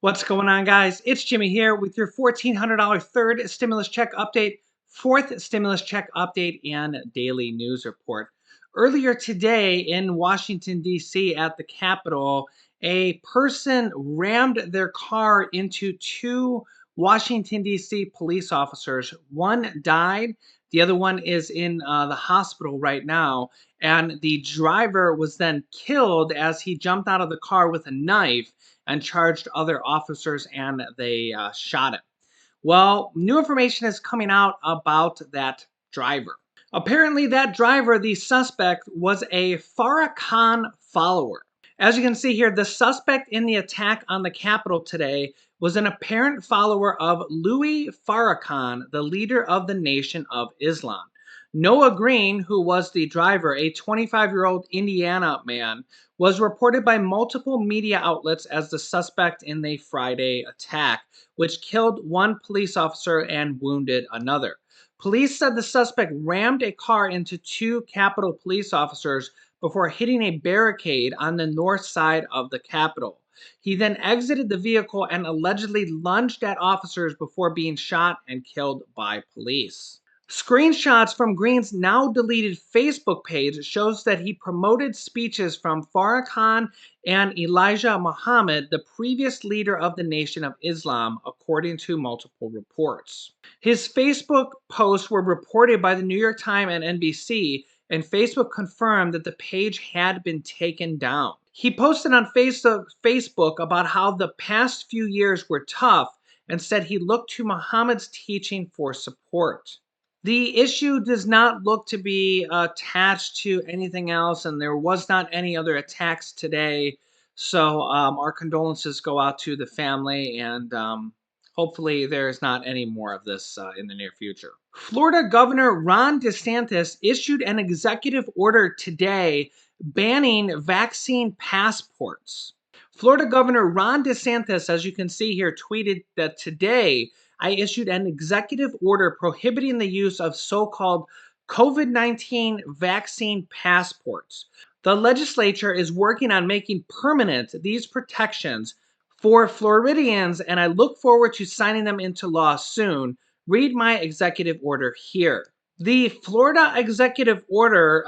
What's going on, guys? It's Jimmy here with your $1,400 third stimulus check update, fourth stimulus check update, and daily news report. Earlier today in Washington, D.C., at the Capitol, a person rammed their car into two Washington, D.C. police officers. One died, the other one is in the hospital right now. And the driver was then killed as he jumped out of the car with a knife and charged other officers, and they shot him. Well, new information is coming out about that driver. Apparently, that driver, the suspect, was a Farrakhan follower. As you can see here, the suspect in the attack on the Capitol today was an apparent follower of Louis Farrakhan, the leader of the Nation of Islam. Noah Green, who was the driver, a 25-year-old Indiana man, was reported by multiple media outlets as the suspect in the Friday attack, which killed one police officer and wounded another. Police said the suspect rammed a car into two Capitol police officers before hitting a barricade on the north side of the Capitol. He then exited the vehicle and allegedly lunged at officers before being shot and killed by police. Screenshots from Green's now deleted Facebook page shows that he promoted speeches from Farrakhan and Elijah Muhammad, the previous leader of the Nation of Islam, according to multiple reports. His Facebook posts were reported by the New York Times and NBC, and Facebook confirmed that the page had been taken down. He posted on Facebook about how the past few years were tough and said he looked to Muhammad's teaching for support. The issue does not look to be attached to anything else, and there was not any other attacks today. So our condolences go out to the family, and hopefully there's not any more of this in the near future. Florida Governor Ron DeSantis issued an executive order today banning vaccine passports. Florida Governor Ron DeSantis, as you can see here, tweeted that today I issued an executive order prohibiting the use of so-called COVID-19 vaccine passports. The legislature is working on making permanent these protections for Floridians, and I look forward to signing them into law soon. Read my executive order here. The Florida executive order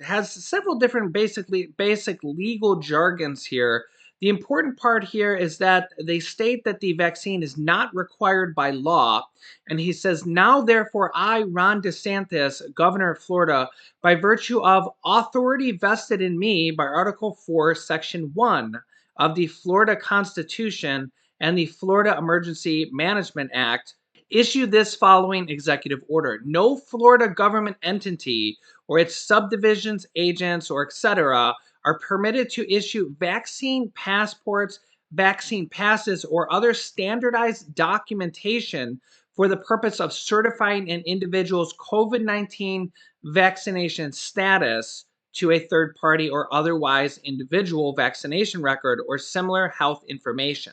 has several different basic legal jargons here. The important part here is that they state that the vaccine is not required by law. And he says, now, therefore, I, Ron DeSantis, governor of Florida, by virtue of authority vested in me by Article 4, Section 1 of the Florida Constitution and the Florida Emergency Management Act, issue this following executive order. No Florida government entity or its subdivisions, agents, or etc. are permitted to issue vaccine passports, vaccine passes, or other standardized documentation for the purpose of certifying an individual's COVID-19 vaccination status to a third party or otherwise individual vaccination record or similar health information.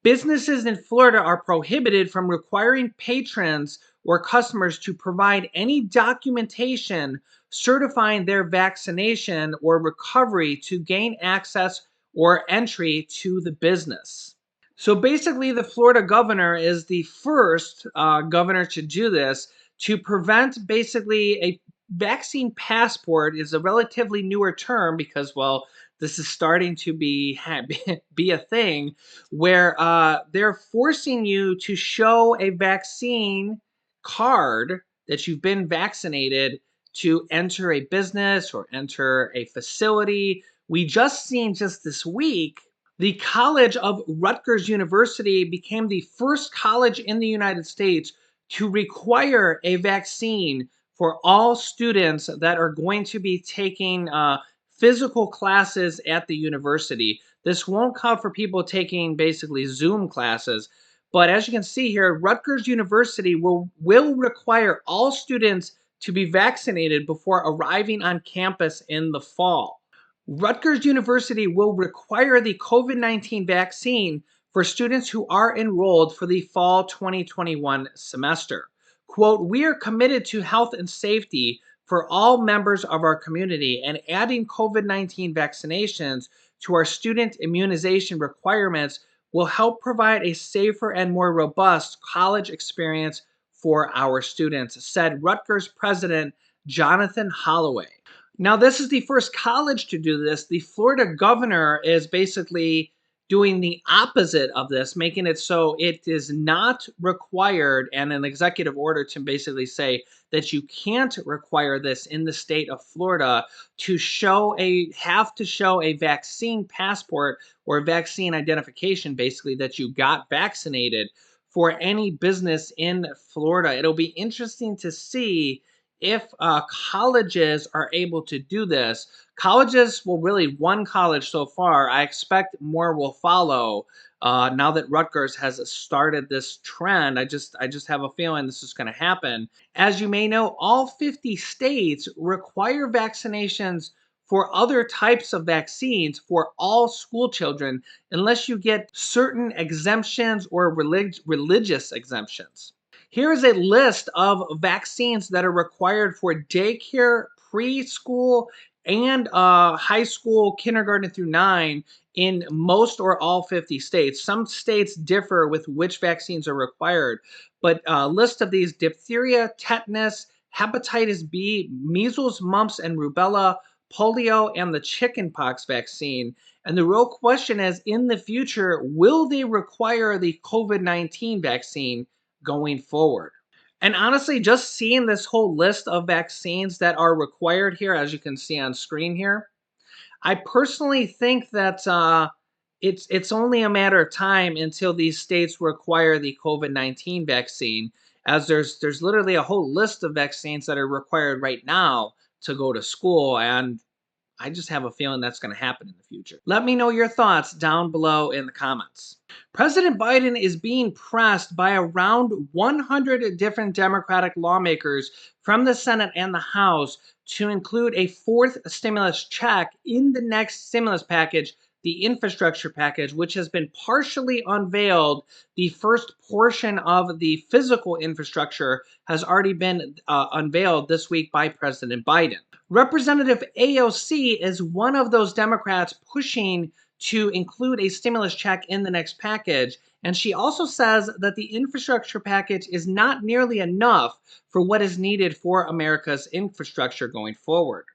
Businesses in Florida are prohibited from requiring patrons or customers to provide any documentation certifying their vaccination or recovery to gain access or entry to the business. So basically, the Florida governor is the first governor to do this to prevent basically a vaccine passport is a relatively newer term because, well, this is starting to be a thing where they're forcing you to show a vaccine card that you've been vaccinated to enter a business or enter a facility. We just this week, the College of Rutgers University became the first college in the United States to require a vaccine for all students that are going to be taking physical classes at the university. This won't count for people taking basically Zoom classes. But as you can see here, Rutgers University will require all students to be vaccinated before arriving on campus in the fall. Rutgers University will require the COVID-19 vaccine for students who are enrolled for the fall 2021 semester. Quote, we are committed to health and safety for all members of our community, and adding COVID-19 vaccinations to our student immunization requirements will help provide a safer and more robust college experience for our students, said Rutgers president Jonathan Holloway. Now, this is the first college to do this. The Florida governor is basically doing the opposite of this, making it so it is not required, and an executive order to basically say that you can't require this in the state of Florida to have to show a vaccine passport or vaccine identification, basically that you got vaccinated for any business in Florida. It'll be interesting to see if colleges are able to do this. Colleges, well, really one college so far. I expect more will follow now that Rutgers has started this trend. I just have a feeling this is going to happen. As you may know, all 50 states require vaccinations for other types of vaccines for all school children, unless you get certain exemptions or religious exemptions. Here is a list of vaccines that are required for daycare, preschool, and high school, kindergarten through 9 in most or all 50 states. Some states differ with which vaccines are required, but a list of these: diphtheria, tetanus, hepatitis B, measles, mumps, and rubella, polio, and the chickenpox vaccine. And the real question is, in the future, will they require the COVID-19 vaccine going forward? And honestly, just seeing this whole list of vaccines that are required here, as you can see on screen here, I personally think that it's only a matter of time until these states require the COVID-19 vaccine, as there's literally a whole list of vaccines that are required right now to go to school, and I just have a feeling that's going to happen in the future. Let me know your thoughts down below in the comments. President Biden is being pressed by around 100 different Democratic lawmakers from the Senate and the House to include a fourth stimulus check in the next stimulus package, the infrastructure package, which has been partially unveiled. The first portion of the physical infrastructure has already been unveiled this week by President Biden. Representative AOC is one of those Democrats pushing to include a stimulus check in the next package. And she also says that the infrastructure package is not nearly enough for what is needed for America's infrastructure going forward.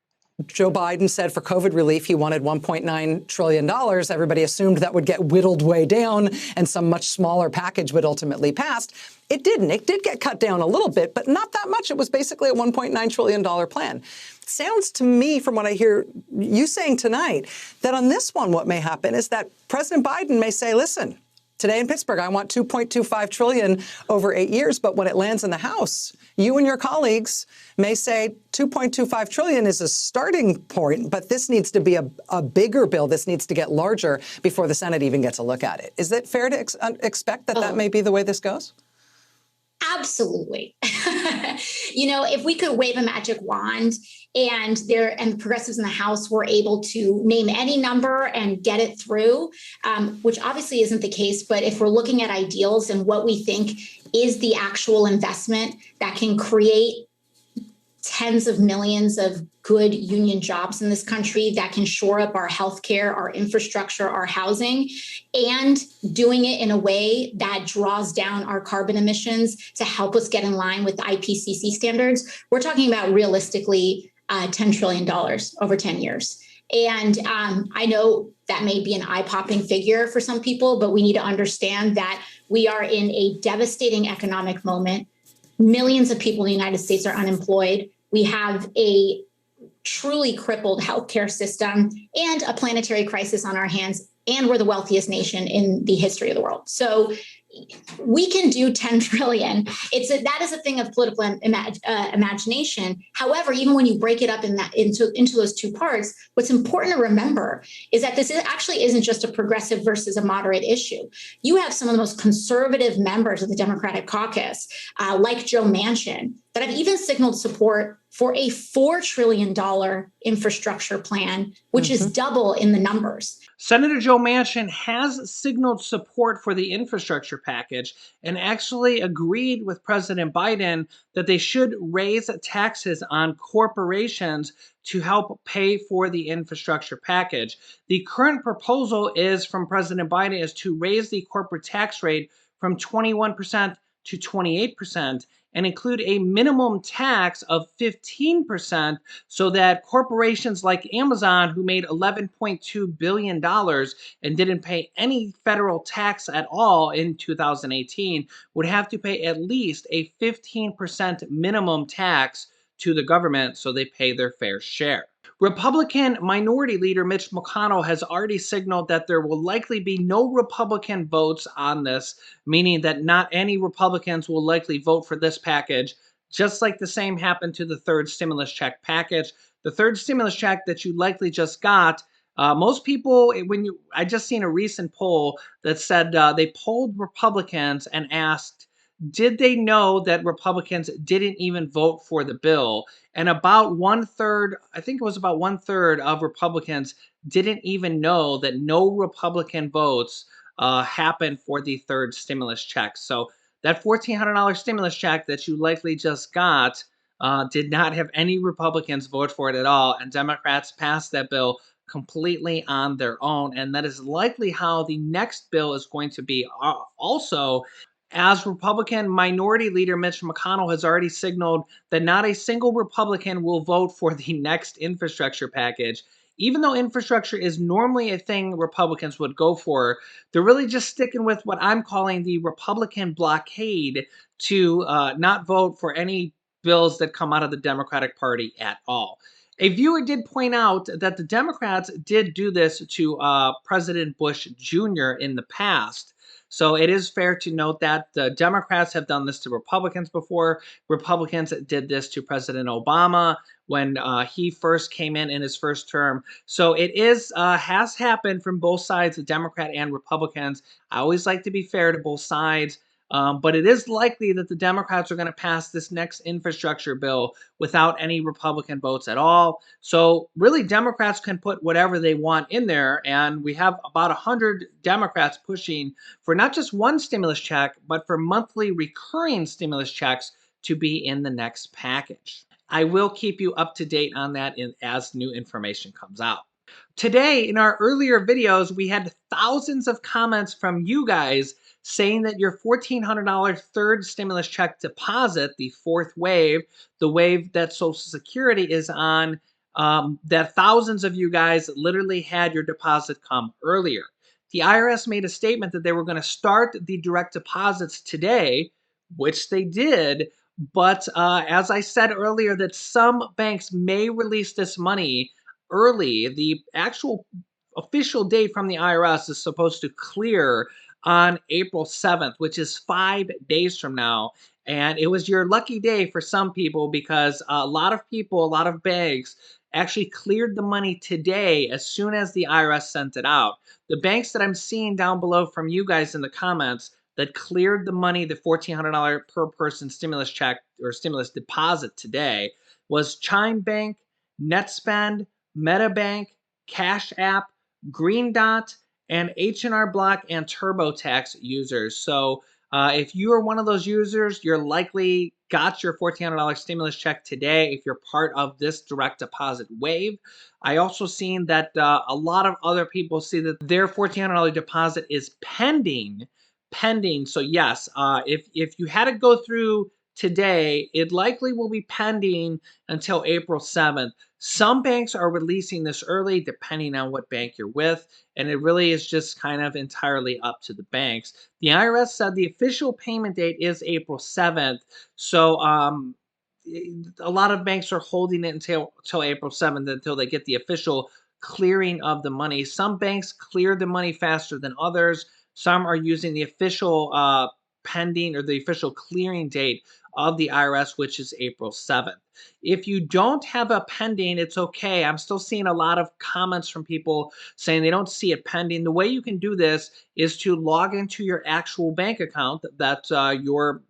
Joe Biden said for COVID relief, he wanted $1.9 trillion. Everybody assumed that would get whittled way down and some much smaller package would ultimately pass. It didn't. It did get cut down a little bit, but not that much. It was basically a $1.9 trillion plan. Sounds to me, from what I hear you saying tonight, that on this one, what may happen is that President Biden may say, listen, today in Pittsburgh, I want $2.25 trillion over 8 years. But when it lands in the House, you and your colleagues may say $2.25 trillion is a starting point, but this needs to be a bigger bill. This needs to get larger before the Senate even gets a look at it. Is it fair to expect that that may be the way this goes? Absolutely. If we could wave a magic wand and the progressives in the House were able to name any number and get it through, which obviously isn't the case, but if we're looking at ideals and what we think is the actual investment that can create tens of millions of good union jobs in this country, that can shore up our healthcare, our infrastructure, our housing, and doing it in a way that draws down our carbon emissions to help us get in line with the IPCC standards, we're talking about realistically $10 trillion over 10 years. And I know that may be an eye-popping figure for some people, but we need to understand that we are in a devastating economic moment. Millions of people in the United States are unemployed. We have a truly crippled healthcare system and a planetary crisis on our hands, and we're the wealthiest nation in the history of the world. So we can do 10 trillion. That is a thing of political imagination. However, even when you break it up into those two parts, what's important to remember is that this actually isn't just a progressive versus a moderate issue. You have some of the most conservative members of the Democratic caucus, like Joe Manchin, that have even signaled support for a $4 trillion infrastructure plan, which is double in the numbers. Senator Joe Manchin has signaled support for the infrastructure package and actually agreed with President Biden that they should raise taxes on corporations to help pay for the infrastructure package. The current proposal is from President Biden is to raise the corporate tax rate from 21% to 28% and include a minimum tax of 15% so that corporations like Amazon, who made $11.2 billion and didn't pay any federal tax at all in 2018, would have to pay at least a 15% minimum tax to the government so they pay their fair share. Republican Minority Leader Mitch McConnell has already signaled that there will likely be no Republican votes on this, meaning that not any Republicans will likely vote for this package, just like the same happened to the third stimulus check package. The third stimulus check that you likely just got, most people, I just seen a recent poll that said they polled Republicans and asked, did they know that Republicans didn't even vote for the bill? And about one third, I think it was about one third of Republicans didn't even know that no Republican votes happened for the third stimulus check. So that $1,400 stimulus check that you likely just got did not have any Republicans vote for it at all. And Democrats passed that bill completely on their own. And that is likely how the next bill is going to be also, as Republican Minority Leader Mitch McConnell has already signaled that not a single Republican will vote for the next infrastructure package. Even though infrastructure is normally a thing Republicans would go for, they're really just sticking with what I'm calling the Republican blockade to not vote for any bills that come out of the Democratic Party at all. A viewer did point out that the Democrats did do this to President Bush Jr. in the past. So it is fair to note that the Democrats have done this to Republicans before. Republicans did this to President Obama when he first came in his first term. So it is has happened from both sides, the Democrat and Republicans. I always like to be fair to both sides. But it is likely that the Democrats are going to pass this next infrastructure bill without any Republican votes at all. So really, Democrats can put whatever they want in there. And we have about 100 Democrats pushing for not just one stimulus check, but for monthly recurring stimulus checks to be in the next package. I will keep you up to date on that as new information comes out. Today, in our earlier videos, we had thousands of comments from you guys saying that your $1,400 third stimulus check deposit, the fourth wave, the wave that Social Security is on, that thousands of you guys literally had your deposit come earlier. The IRS made a statement that they were going to start the direct deposits today, which they did. But as I said earlier, that some banks may release this money early. The actual official date from the IRS is supposed to clear on April 7th, which is 5 days from now. And it was your lucky day for some people because a lot of people, a lot of banks actually cleared the money today as soon as the IRS sent it out. The banks that I'm seeing down below from you guys in the comments that cleared the money, the $1,400 per person stimulus check or stimulus deposit today was Chime Bank, NetSpend, MetaBank, Cash App, Green Dot, and H&R Block and TurboTax users. So if you are one of those users, you're likely got your $1,400 stimulus check today if you're part of this direct deposit wave. I also seen that a lot of other people see that their $1,400 deposit is pending. So yes, if you had to go through today, it likely will be pending until April 7th. Some banks are releasing this early depending on what bank you're with, and it really is just kind of entirely up to the banks. The IRS said the official payment date is April 7th, so a lot of banks are holding it until April 7th until they get the official clearing of the money. Some banks clear the money faster than others. Some are using the official pending or the official clearing date of the IRS, which is April 7th. If you don't have a pending, it's okay. I'm still seeing a lot of comments from people saying they don't see it pending. The way you can do this is to log into your actual bank account that your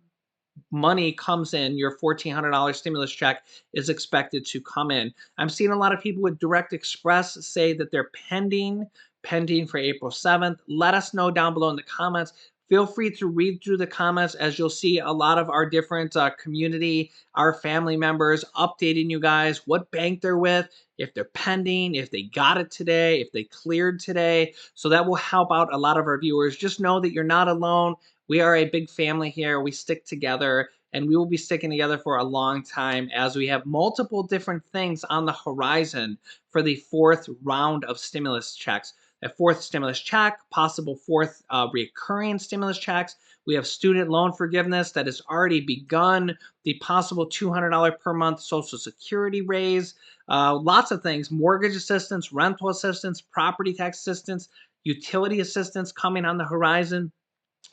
money comes in, your $1,400 stimulus check is expected to come in. I'm seeing a lot of people with Direct Express say that they're pending for April 7th. Let us know down below in the comments. Feel free to read through the comments, as you'll see a lot of our different community, our family members updating you guys what bank they're with, if they're pending, if they got it today, if they cleared today. So that will help out a lot of our viewers. Just know that you're not alone. We are a big family here. We stick together, and we will be sticking together for a long time, as we have multiple different things on the horizon for the fourth round of stimulus checks. A fourth stimulus check, possible fourth recurring stimulus checks. We have student loan forgiveness that has already begun, the possible $200 per month Social Security raise, lots of things, mortgage assistance, rental assistance, property tax assistance, utility assistance coming on the horizon,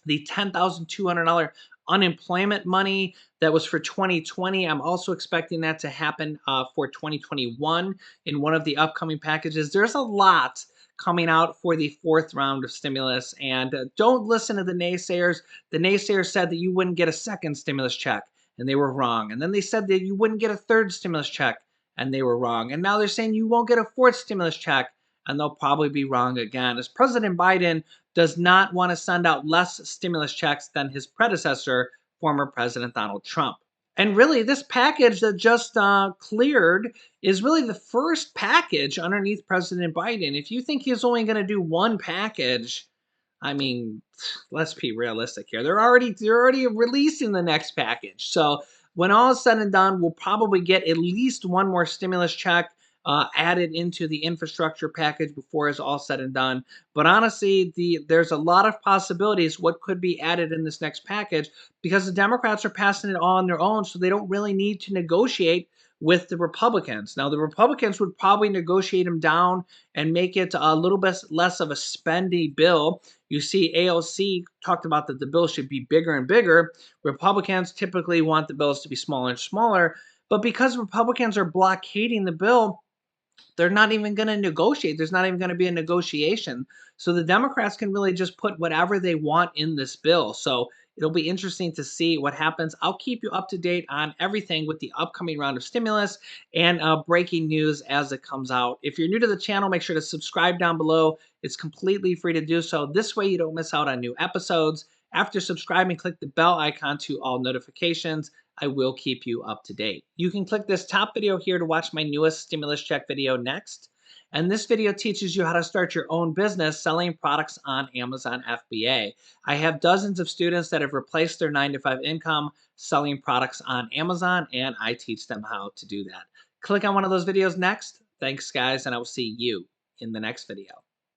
the $10,200 unemployment money that was for 2020. I'm also expecting that to happen for 2021 in one of the upcoming packages. There's a lot coming out for the fourth round of stimulus, and don't listen to the naysayers. The naysayers said that you wouldn't get a second stimulus check, and they were wrong. And then they said that you wouldn't get a third stimulus check, and they were wrong. And now they're saying you won't get a fourth stimulus check, and they'll probably be wrong again. As President Biden does not want to send out less stimulus checks than his predecessor, former President Donald Trump. And really, this package that just cleared is really the first package underneath President Biden. If you think he's only going to do one package, I mean, let's be realistic here. They're already releasing the next package. So when all is said and done, we'll probably get at least one more stimulus check added into the infrastructure package before it's all said and done. But honestly, there's a lot of possibilities what could be added in this next package, because the Democrats are passing it all on their own, so they don't really need to negotiate with the Republicans. Now, the Republicans would probably negotiate them down and make it a little bit less of a spendy bill. You see, AOC talked about that the bill should be bigger and bigger. Republicans typically want the bills to be smaller and smaller. But because Republicans are blockading the bill, they're not even going to negotiate. There's not even going to be a negotiation. So the Democrats can really just put whatever they want in this bill. So it'll be interesting to see what happens. I'll keep you up to date on everything with the upcoming round of stimulus and breaking news as it comes out. If you're new to the channel, make sure to subscribe down below. It's completely free to do so. This way you don't miss out on new episodes. After subscribing, click the bell icon to all notifications. I will keep you up to date. You can click this top video here to watch my newest stimulus check video next. And this video teaches you how to start your own business selling products on Amazon FBA. I have dozens of students that have replaced their 9-to-5 income selling products on Amazon, and I teach them how to do that. Click on one of those videos next. Thanks, guys, and I will see you in the next video.